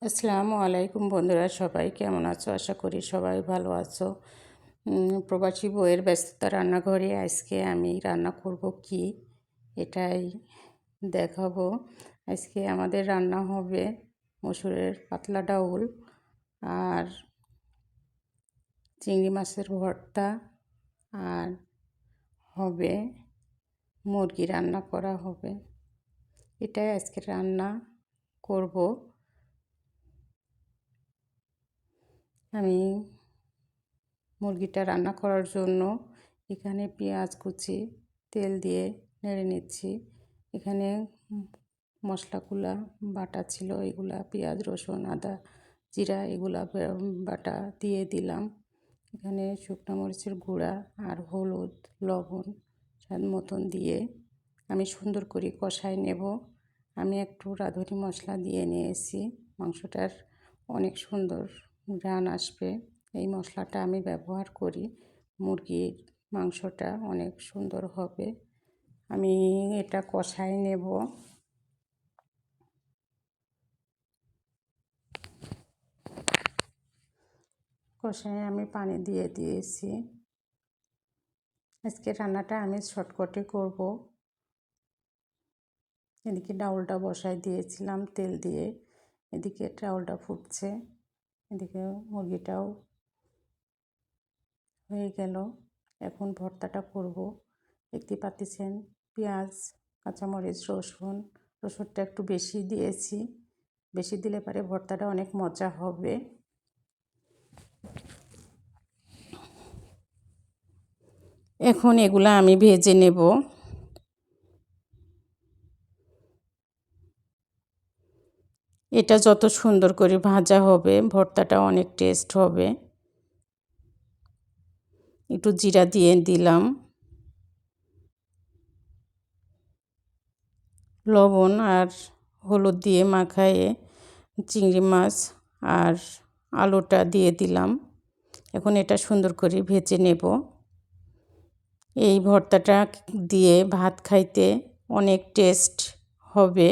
আসসালামু আলাইকুম বন্ধুরা, সবাই কেমন আছো? আশা করি সবাই ভালো আছো। প্রবাসী বউয়ের ব্যস্ততা রান্নাঘরে আজকে আমি রান্না করব কি এটাই দেখাবো। আজকে আমাদের রান্না হবে মসুরের পাতলা ডাউল আর চিংড়ি মাছের ভর্তা, আর হবে মুরগি রান্না করা হবে। এটাই আজকে রান্না করব। আমি মুরগিটা রান্না করার জন্য এখানে পেঁয়াজ কুচি তেল দিয়ে নেড়ে নিচ্ছি। এখানে মশলাগুলা বাটা ছিল, এগুলা পেঁয়াজ রসুন আদা জিরা এগুলা বাটা দিয়ে দিলাম। এখানে শুকনো মরিচের গুঁড়া আর হলুদ লবণ স্বাদ মতন দিয়ে আমি সুন্দর করে কষায় নেব। আমি একটু রাঁধুনি মশলা দিয়ে নিয়েছি, মাংসটার অনেক সুন্দর ঘ্রাণ আসবে। এই মশলাটা আমি ব্যবহার করি, মুরগির মাংসটা অনেক সুন্দর হবে। আমি এটা কষায় নেব। কষায় আমি পানি দিয়ে দিয়েছি। আজকে রান্নাটা আমি শর্টকাটে করব। এদিকে ডাউলটা বসায় দিয়েছিলাম তেল দিয়ে, এদিকে ডাউলটা ফুটছে, এদিকে মুরগিটাও হয়ে গেল। এখন ভর্তাটা করব। দেখতে পাচ্ছেন পেঁয়াজ কাঁচামরিচ রসুনটা একটু বেশি দিয়েছি, বেশি দিলে পরে ভর্তাটা অনেক মজা হবে। এখন এগুলা আমি ভেজে নেব। এটা যত সুন্দর করে ভাজা হবে ভর্তাটা অনেক টেস্ট হবে। একটু জিরা দিয়ে দিলাম, লবণ আর হলুদ দিয়ে মাখায়ে চিংড়ি মাছ আর আলুটা দিয়ে দিলাম। এখন এটা সুন্দর করে ভেজে নেব। এই ভর্তাটা দিয়ে ভাত খাইতে অনেক টেস্ট হবে,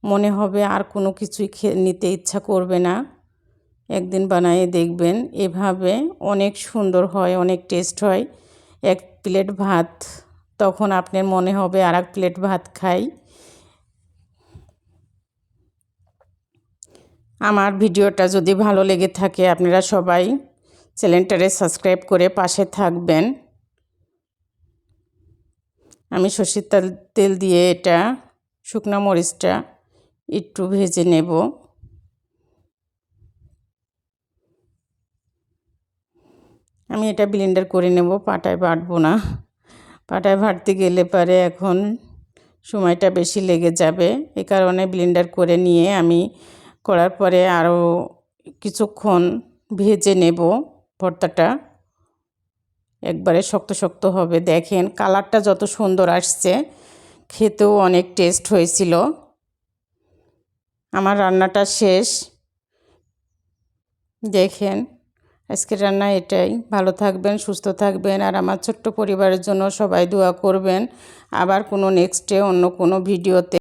মনে হবে আর কোনো কিছুই নিতে ইচ্ছা করবে না। একদিন বানিয়ে দেখবেন, এভাবে অনেক সুন্দর হয়, অনেক টেস্ট হয়। এক প্লেট ভাত তখন আপনার মনে হবে আর এক প্লেট ভাত খাই। আমার ভিডিওটা যদি ভালো লেগে থাকে আপনারা সবাই চ্যানেলটারে সাবস্ক্রাইব করে পাশে থাকবেন। আমি সরষের তেল দিয়ে এটা শুকনো মরিচটা একটু ভেজে নেব। আমি এটা ব্লেন্ডার করে নেব, পাটায় বাটবো না। পাটায় বাটতে গেলে পরে এখন সময়টা বেশি লেগে যাবে, এই কারণে ব্লেন্ডার করে নিয়ে আমি করার পরে আরও কিছুক্ষণ ভেজে নেব। ভর্তাটা একবারে শক্ত শক্ত হবে। দেখেন কালারটা যত সুন্দর আসছে, খেতেও অনেক টেস্ট হয়েছিল। আমার রান্নাটা শেষ। দেখেন আজকের রান্না এটাই। ভালো থাকবেন, সুস্থ থাকবেন, আর আমার ছোট্ট পরিবারের জন্য সবাই দোয়া করবেন। আবার কোনো নেক্সটে অন্য কোনো ভিডিওতে